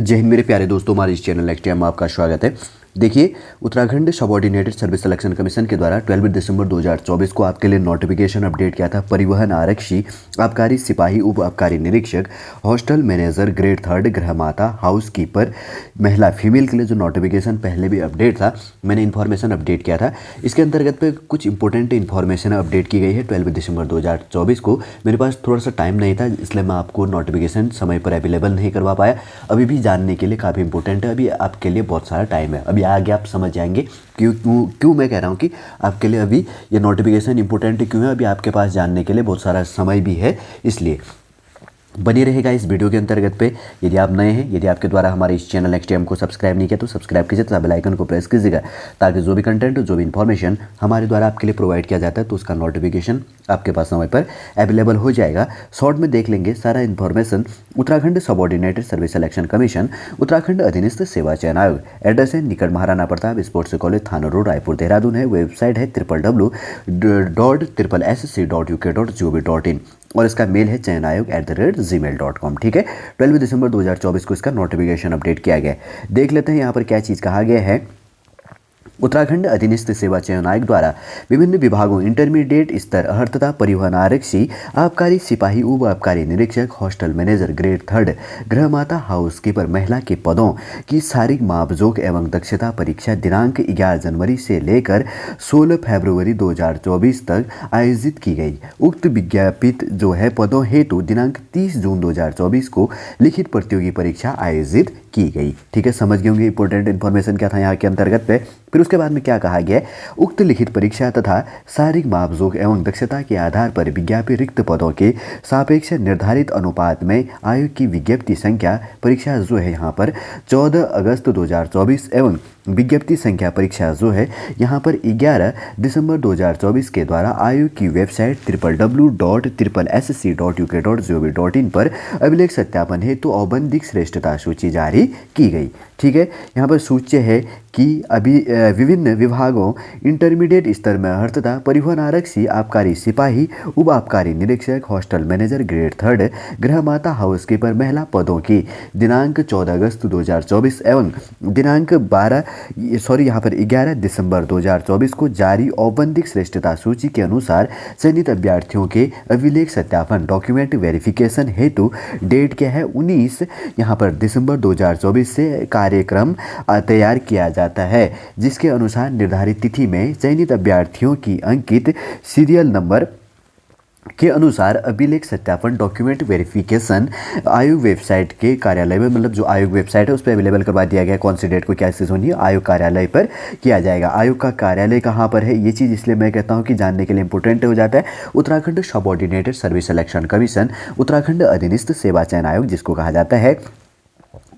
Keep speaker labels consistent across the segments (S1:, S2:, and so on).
S1: जय हिंद मेरे प्यारे दोस्तों, हमारे इस चैनल नेक्स्ट टाइम आपका स्वागत है। देखिए, Uttarakhand subordinated service selection commission के द्वारा 12 दिसंबर 2024 को आपके लिए नोटिफिकेशन अपडेट किया था। परिवहन आरक्षी, आबकारी सिपाही, उप आबकारी निरीक्षक, हॉस्टल मैनेजर ग्रेड 3, गृहमाता, हाउस कीपर, महिला फीमेल के लिए जो नोटिफिकेशन पहले भी अपडेट था, मैंने इन्फॉर्मेशन अपडेट किया था। इसके अंतर्गत पे कुछ इंपॉर्टेंट इन्फॉर्मेशन अपडेट की गई है 12 दिसंबर 2024 को। मेरे पास थोड़ा सा टाइम नहीं था, इसलिए मैं आपको नोटिफिकेशन समय पर अवेलेबल नहीं करवा पाया। अभी भी जानने के लिए काफ़ी इंपॉर्टेंट है, अभी आपके लिए बहुत सारा टाइम है। अभी आगे आप समझ जाएंगे क्यों मैं कह रहा हूँ कि आपके लिए अभी ये नोटिफिकेशन इंपॉर्टेंट क्यों है। अभी आपके पास जानने के लिए बहुत सारा समय भी है, इसलिए बनी रहेगा इस वीडियो के अंतर्गत पे। यदि आप नए हैं, यदि आपके द्वारा हमारे इस चैनल नेक्स्ट टाइम को सब्सक्राइब नहीं किया तो सब्सक्राइब कीजिए तथा बेल आइकन को प्रेस कीजिएगा, ताकि जो भी कंटेंट, जो भी इन्फॉर्मेशन हमारे द्वारा आपके लिए प्रोवाइड किया जाता है तो उसका नोटिफिकेशन आपके पास समय पर अवेलेबल हो जाएगा। शॉर्ट में देख लेंगे सारा information. Uttarakhand subordinated service selection commission, Uttarakhand अधीनस्थ सेवा चयन आयोग। एड्रेस है निकट महाराणा प्रताप स्पोर्ट्स कॉलेज, थाना रोड, रायपुर, देहरादून है। वेबसाइट है www.SSC.UK.gov.in और इसका मेल है chayanayog@gmail.com। ठीक है, 12 दिसंबर 2024 को इसका नोटिफिकेशन अपडेट किया गया है। देख लेते हैं यहाँ पर क्या चीज़ कहा गया है। उत्तराखंड अधीनस्थ सेवा चयन आयोग द्वारा विभिन्न विभागों इंटरमीडिएट स्तर अर्थात परिवहन आरक्षी, आबकारी सिपाही, उप आबकारी निरीक्षक, हॉस्टल मैनेजर ग्रेड 3, गृहमाता, हाउस कीपर, महिला के पदों की शारीरिक मापजोख एवं दक्षता परीक्षा दिनांक 11 जनवरी से लेकर 16 फरवरी 2024 तक आयोजित की गई। उक्त विज्ञापित जो है पदों हेतु दिनांक 30 जून 2024 को लिखित प्रतियोगी परीक्षा आयोजित की गई। ठीक है, समझ गए होंगे इंपॉर्टेंट इन्फॉर्मेशन क्या था यहाँ के अंतर्गत पे। फिर उसके बाद में क्या कहा गया है, उक्त लिखित परीक्षा तथा शारीरिक मापजोख एवं दक्षता के आधार पर विज्ञापित रिक्त पदों के सापेक्ष निर्धारित अनुपात में आयोग की विज्ञप्ति संख्या परीक्षा जो है यहाँ पर 14 अगस्त 2024 एवं विज्ञप्ति संख्या परीक्षा जो है यहाँ पर 11 दिसंबर 2024 के द्वारा आयोग की वेबसाइट www.SSC.UK.gov.in पर अभिलेख सत्यापन हेतु औपबंधिक श्रेष्ठता सूची जारी की गई। ठीक है, यहाँ पर सूच्य है कि अभी विभिन्न विभागों इंटरमीडिएट स्तर में अर्थात परिवहन आरक्षी, आबकारी सिपाही, उप आबकारी निरीक्षक, हॉस्टल मैनेजर ग्रेड 3, गृहमाता, हाउस कीपर, महिला पदों की दिनांक 14 अगस्त 2024 एवं दिनांक 11 दिसंबर 2024 को जारी औपबंधिक श्रेष्ठता सूची के अनुसार चयनित अभ्यर्थियों के अभिलेख सत्यापन डॉक्यूमेंट वेरिफिकेशन हेतु डेट क्या है 19 यहाँ पर दिसंबर 2024 से कार्यक्रम तैयार किया जाता है, जिसके अनुसार निर्धारित तिथि में चयनित अभ्यर्थियों की अंकित सीरियल नंबर के अनुसार अभिलेख सत्यापन डॉक्यूमेंट वेरिफिकेशन आयोग वेबसाइट के कार्यालय में, मतलब जो आयोग वेबसाइट है उस पर अवेलेबल करवा दिया गया। कौन सी डेट को क्या चीज़ होनी है, आयोग कार्यालय पर किया जाएगा। आयोग का कार्यालय कहाँ पर है, ये चीज़ इसलिए मैं कहता हूँ कि जानने के लिए इंपॉर्टेंट हो जाता है। Uttarakhand subordinated service selection commission, Uttarakhand अधीनस्थ सेवा चयन आयोग जिसको कहा जाता है,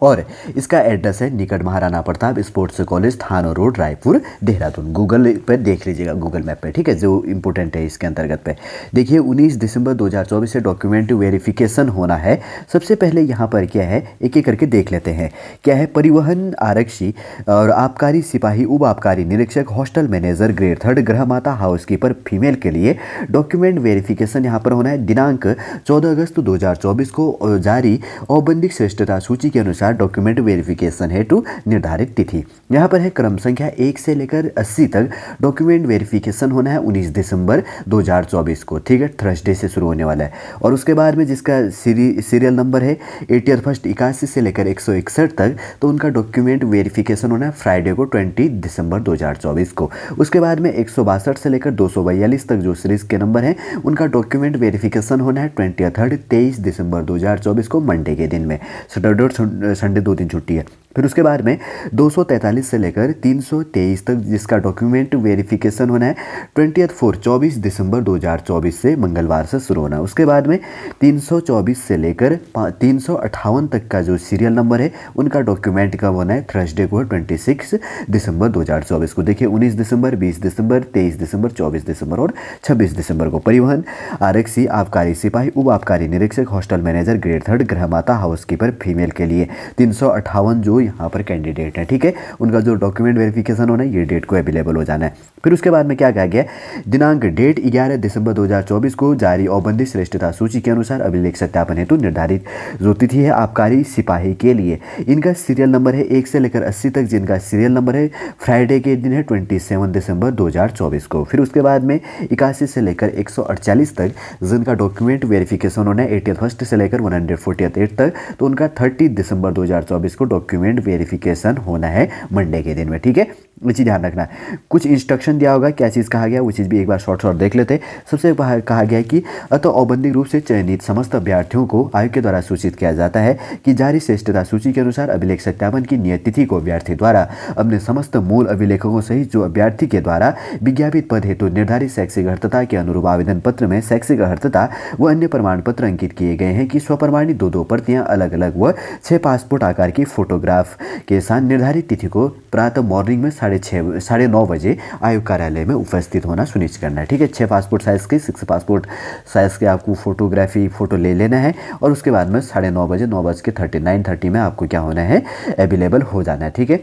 S1: और इसका एड्रेस है निकट महाराणा प्रताप स्पोर्ट्स कॉलेज, थाना रोड, रायपुर, देहरादून। गूगल पर देख लीजिएगा, गूगल मैप पे। ठीक है, जो इंपॉर्टेंट है इसके अंतर्गत पे देखिए 19 दिसंबर 2024 से डॉक्यूमेंट वेरिफिकेशन होना है। सबसे पहले यहाँ पर क्या है, एक एक करके देख लेते हैं। क्या है, परिवहन आरक्षी और आबकारी सिपाही, उप आबकारी निरीक्षक, हॉस्टल मैनेजर ग्रेड 3, गृहमाता, हाउस कीपर फीमेल के लिए डॉक्यूमेंट वेरिफिकेशन यहाँ पर होना है दिनांक 14 अगस्त 2024 को जारी औपबंधिक श्रेष्ठता सूची के अनुसार डॉक्यूमेंट वेरिफिकेशन हेतु निर्धारित तिथि। यहाँ पर है क्रम संख्या 1 से लेकर 80 तक डॉक्यूमेंट वेरिफिकेशन होना है 19 दिसंबर 2024 को। ठीक है, थर्सडे से शुरू होने वाला है। और उसके बाद में जिसका सीरियल नंबर है 81 से लेकर 161 तक, तो उनका डॉक्यूमेंट वेरिफिकेशन होना है फ्राइडे को 20 दिसंबर 2024 को। उसके बाद में 162 से लेकर 242 तक जो सीरीज के नंबर हैं, उनका डॉक्यूमेंट वेरिफिकेशन होना है 23 दिसंबर 2024 को, मंडे के दिन में। सैटरडे और संडे 2 दिन छुट्टी है। फिर उसके बाद में 243 से लेकर 323 तक जिसका डॉक्यूमेंट वेरिफिकेशन होना है 24 दिसंबर 2024 से, मंगलवार से शुरू होना है। उसके बाद में 324 से लेकर 358 तक का जो सीरियल नंबर है, उनका डॉक्यूमेंट कब होना है, थर्सडे को 26 दिसंबर 2024 को। देखिए 19 दिसंबर, 20 दिसंबर, 23 दिसंबर, 24 दिसंबर और 26 दिसंबर को परिवहन आरक्षी, आबकारी सिपाही, उप आबकारी निरीक्षक, हॉस्टल मैनेजर ग्रेड 3, गृहमाता, हाउस कीपर फीमेल के लिए 358 जो यहाँ पर कैंडिडेट हैं, ठीक है। उनका जो डॉक्यूमेंट वेरिफिकेशन होना है ये डेट को अवेलेबल हो जाना है। फिर उसके बाद में क्या कहा गया, दिनांक डेट 11 दिसंबर 2024 को जारी औपबंधिक श्रेष्ठता सूची के अनुसार अभिलेख सत्यापन हेतु निर्धारित जो तिथि है आबकारी सिपाही के लिए, इनका सीरियल नंबर है 1 से लेकर 80 तक, जिनका सीरियल नंबर है फ्राइडे के दिन है 27 दिसंबर 2024 को। फिर उसके बाद में 81 से लेकर 148 तक जिनका डॉक्यूमेंट वेरिफिकेशन होना है 81st से लेकर 148 तक, तो उनका 30 दिसंबर 2024 को डॉक्यूमेंट वेरिफिकेशन होना है मंडे के दिन में, ठीक है। ये चीज़ ध्यान रखना। कुछ इंस्ट्रक्शन दिया होगा, क्या चीज़ कहा गया वो चीज़ भी एक बार शॉर्ट देख लेते हैं। सबसे कहा गया है कि अतः औपबंधिक रूप से चयनित समस्त अभ्यर्थियों को आयोग के द्वारा सूचित किया जाता है कि जारी श्रेष्ठता सूची के अनुसार अभिलेख सत्यापन की नियत तिथि को अभ्यर्थी द्वारा अपने समस्त मूल अभिलेखों सहित जो अभ्यर्थी के द्वारा विज्ञापित पद हेतु निर्धारित शैक्षिक अर्हता के अनुरूप आवेदन पत्र में शैक्षिक अर्हता व अन्य प्रमाण पत्र अंकित किए गए हैं कि स्वप्रमाणित दो प्रतियां अलग अलग व 6 पासपोर्ट आकार की फोटोग्राफ के साथ निर्धारित तिथि को प्रातः मॉर्निंग में 9:30 बजे आयोग कार्यालय में उपस्थित होना सुनिश्चित करना है, ठीक है। 6 पासपोर्ट साइज़ के 6 पासपोर्ट साइज़ के आपको फोटो ले लेना है और उसके बाद में 9:30 बजे 9:39 में आपको क्या होना है, अवेलेबल हो जाना है, ठीक है।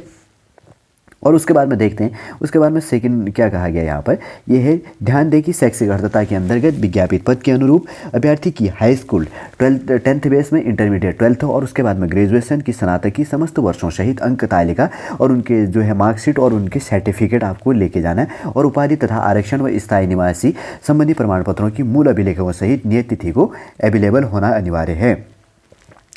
S1: और उसके बाद में देखते हैं, उसके बाद में सेकंड क्या कहा गया यहाँ पर, ये है ध्यान दें कि शैक्षिक अर्हता के अंतर्गत विज्ञापित पद के अनुरूप अभ्यर्थी की हाई स्कूल 10th बेस में, इंटरमीडिएट 12th और उसके बाद में ग्रेजुएशन की स्नातक की समस्त वर्षों सहित अंक तालिका और उनके जो है मार्कशीट और उनके सर्टिफिकेट आपको लेके जाना है और उपाधि तथा आरक्षण व स्थायी निवासी संबंधी प्रमाण पत्रों की मूल अभिलेखों सहित नियत तिथि को अवेलेबल होना अनिवार्य है।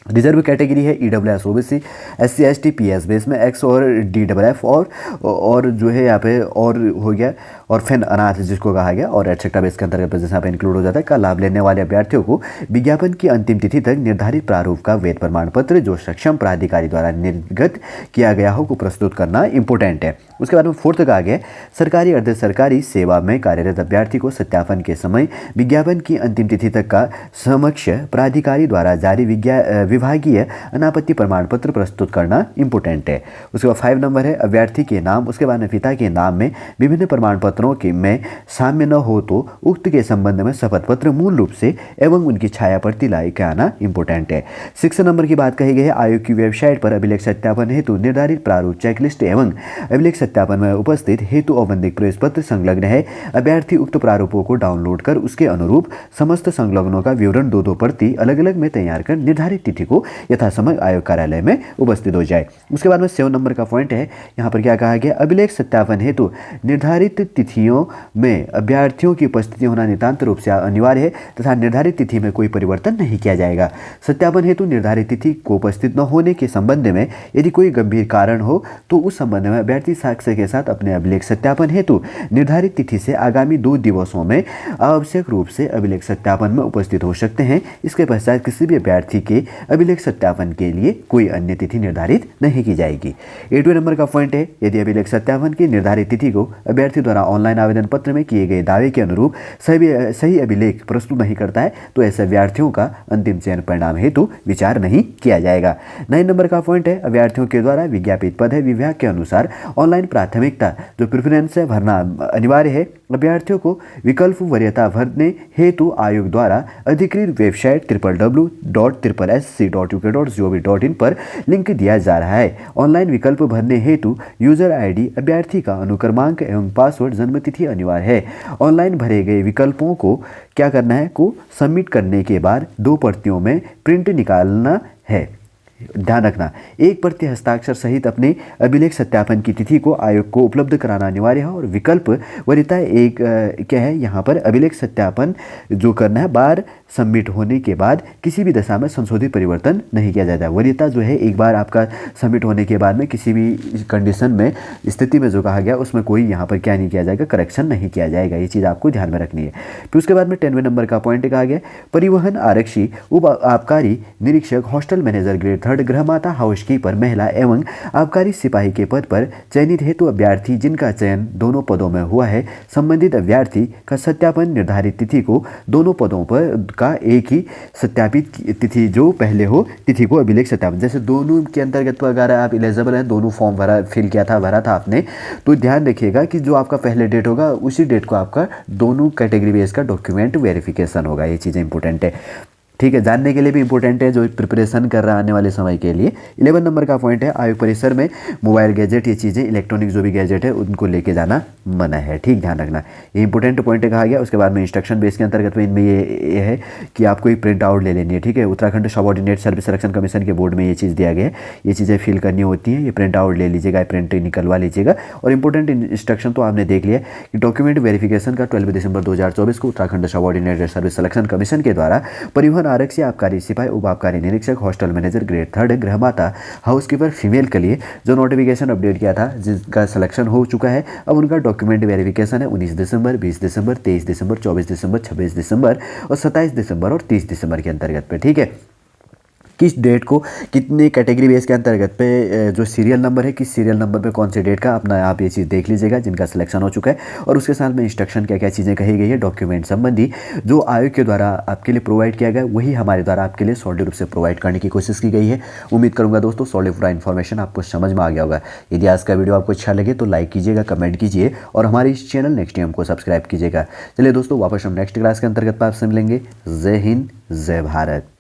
S1: रिजर्व कैटेगरी है EWS OBC SC ST PS base में X और DFF और जो है यहाँ पे और हो गया और फिर अनाथ जिसको कहा गया और एटसेट्रा बेस के अंतर्गत यहाँ पे इंक्लूड हो जाता है। का लाभ लेने वाले अभ्यर्थियों को विज्ञापन की अंतिम तिथि तक निर्धारित प्रारूप का वेद प्रमाण पत्र जो सक्षम प्राधिकारी द्वारा निर्गत किया गया हो को प्रस्तुत करना इंपॉर्टेंट है। उसके बाद में 4th कहा गया सरकारी अर्ध सरकारी सेवा में कार्यरत अभ्यर्थी को सत्यापन के समय विज्ञापन की अंतिम तिथि तक का समक्ष प्राधिकारी द्वारा जारी विभागीय अनापत्ति प्रमाण पत्र प्रस्तुत करना इंपॉर्टेंट है। उसके बाद 5 नंबर है अभ्यर्थी के नाम, उसके बाद में पिता के नाम में विभिन्न प्रमाण पत्रों के में साम्य न हो तो उक्त के संबंध में शपथ पत्र मूल रूप से एवं उनकी छाया प्रति लाई के आना इंपॉर्टेंट है। 6 नंबर की बात कही गई है आयोग की वेबसाइट पर अभिलेख सत्यापन हेतु निर्धारित प्रारूप चेकलिस्ट एवं अभिलेख सत्यापन में उपस्थित हेतु औपबंधिक प्रवेश पत्र संलग्न है। अभ्यर्थी उक्त प्रारूपों को डाउनलोड कर उसके अनुरूप समस्त संलग्नों का विवरण 2-2 प्रति अलग अलग में तैयार कर निर्धारित तिथि को यथासमय आयोग कार्यालय में उपस्थित हो जाए। उसके बाद में 7 नंबर का पॉइंट है, यहाँ पर क्या कहा गया अभिलेख सत्यापन हेतु निर्धारित तिथियों में अभ्यर्थियों की उपस्थिति होना नितांत रूप से अनिवार्य है तथा निर्धारित तिथि में कोई परिवर्तन नहीं किया जाएगा। सत्यापन हेतु निर्धारित तिथि को उपस्थित न होने के संबंध में यदि कोई गंभीर कारण हो तो उस संबंध में अभ्यर्थी साक्ष्य के साथ अपने अभिलेख सत्यापन हेतु निर्धारित तिथि से आगामी 2 दिवसों में आवश्यक रूप से अभिलेख सत्यापन में उपस्थित हो सकते हैं। इसके पश्चात किसी भी अभ्यर्थी के अभिलेख सत्यापन के लिए कोई अन्य तिथि निर्धारित नहीं की जाएगी। 8वें नंबर का पॉइंट है यदि अभिलेख सत्यापन की निर्धारित तिथि को अभ्यर्थी द्वारा ऑनलाइन आवेदन पत्र में किए गए दावे के अनुरूप सही अभिलेख प्रस्तुत नहीं करता है तो ऐसे अभ्यर्थियों का अंतिम चयन परिणाम हेतु विचार नहीं किया जाएगा। 9 नंबर का पॉइंट है अभ्यर्थियों के द्वारा विज्ञापित पद है विभाग के अनुसार ऑनलाइन प्राथमिकता जो प्रेफरेंस है भरना अनिवार्य है। अभ्यर्थियों को विकल्प वरीयता भरने हेतु आयोग द्वारा अधिकृत वेबसाइट www.sc.uk.gov.in पर लिंक दिया जा रहा है। ऑनलाइन विकल्प भरने हेतु यूजर आईडी अभ्यर्थी का अनुक्रमांक एवं पासवर्ड जन्मतिथि अनिवार्य है। ऑनलाइन भरे गए विकल्पों को क्या करना है को सबमिट करने के बाद 2 प्रतियों में प्रिंट निकालना है। ध्यान रखना एक प्रति हस्ताक्षर सहित अपने अभिलेख सत्यापन की तिथि को आयोग को उपलब्ध कराना अनिवार्य है। और विकल्प वरीयता एक क्या है यहाँ पर अभिलेख सत्यापन जो करना है बार सबमिट होने के बाद किसी भी दशा में संशोधित परिवर्तन नहीं किया जाता है। वरीयता जो है एक बार आपका सबमिट होने के बाद में किसी भी कंडीशन में स्थिति में जो कहा गया उसमें कोई यहाँ पर क्या नहीं किया जाएगा करेक्शन नहीं किया जाएगा। ये चीज़ आपको ध्यान में रखनी है। फिर उसके बाद में 10वें नंबर का पॉइंट कहा गया परिवहन आरक्षी उप आबकारी निरीक्षक हॉस्टल मैनेजर ग्रेड 3 गृहमाता हाउसकीपर महिला एवं आबकारी सिपाही के पद पर चयनित हेतु अभ्यर्थी जिनका चयन दोनों पदों में हुआ है संबंधित अभ्यर्थी का सत्यापन निर्धारित तिथि को दोनों पदों पर का एक ही सत्यापित तिथि जो पहले हो तिथि को अभिलेख सत्यापन जैसे दोनों के अंतर्गत अगर आप एलिजिबल हैं दोनों फॉर्म भरा था आपने तो ध्यान रखिएगा कि जो आपका पहले डेट होगा उसी डेट को आपका दोनों कैटेगरी बेस का डॉक्यूमेंट वेरिफिकेशन होगा। ये चीज़ें इंपॉर्टेंट है। ठीक है, जानने के लिए भी इंपॉर्टेंट है जो प्रिपरेशन कर रहा है आने वाले समय के लिए। 11 नंबर का पॉइंट है, आयोग परिसर में मोबाइल गैजेट, ये चीज़ें इलेक्ट्रॉनिक जो भी गैजेट है उनको लेके जाना मना है। ठीक, ध्यान रखना, ये इंपॉर्टेंट पॉइंट कहा गया। उसके बाद में इंस्ट्रक्शन बेस के अंतर्गत में इनमें ये है कि आपको एक प्रिंट आउट ले लेनी है। ठीक है, Uttarakhand subordinate service selection commission के बोर्ड में ये चीज़ दिया गया है, ये चीज़ें फिल करनी होती हैं, ये प्रिंट आउट ले लीजिएगा, प्रिंट निकलवा लीजिएगा। और इंपॉर्टेंट इंस्ट्रक्शन तो आपने देख लिया कि डॉक्यूमेंट वेरिफिकेशन का 12 दिसंबर 2024 को Uttarakhand subordinate service selection commission के द्वारा परिवहन आरक्षी, आबकारी सिपाही, उप आबकारी निरीक्षक, हॉस्टल मैनेजर ग्रेड 3, गृहमाता, हाउसकीपर फीमेल के लिए जो नोटिफिकेशन अपडेट किया था, जिनका सिलेक्शन हो चुका है, अब उनका डॉक्यूमेंट वेरिफिकेशन है 19 दिसंबर, 20 दिसंबर, 23 दिसंबर, 24 दिसंबर, 26 दिसंबर और 27 दिसंबर और 30 दिसंबर के अंतर्गत पे। ठीक है, किस डेट को कितनी कैटेगरी बेस के अंतर्गत पे जो सीरियल नंबर है, किस सीरियल नंबर पे कौन से डेट का अपना आप ये चीज़ देख लीजिएगा जिनका सिलेक्शन हो चुका है। और उसके साथ में इंस्ट्रक्शन क्या क्या चीज़ें कही गई है डॉक्यूमेंट संबंधी जो आयोग के द्वारा आपके लिए प्रोवाइड किया गया, वही हमारे द्वारा आपके लिए सॉलिड रूप से प्रोवाइड करने की कोशिश की गई है। उम्मीद करूँगा दोस्तों सॉलिड पूरा इन्फॉर्मेशन आपको समझ में आ गया होगा। यदि आज का वीडियो आपको अच्छा लगे तो लाइक कीजिएगा, कमेंट कीजिए और हमारे इस चैनल नेक्स्ट टाइम को सब्सक्राइब कीजिएगा। चलिए दोस्तों, वापस हम नेक्स्ट क्लास के अंतर्गत आपसे मिलेंगे। जय हिंद, जय भारत।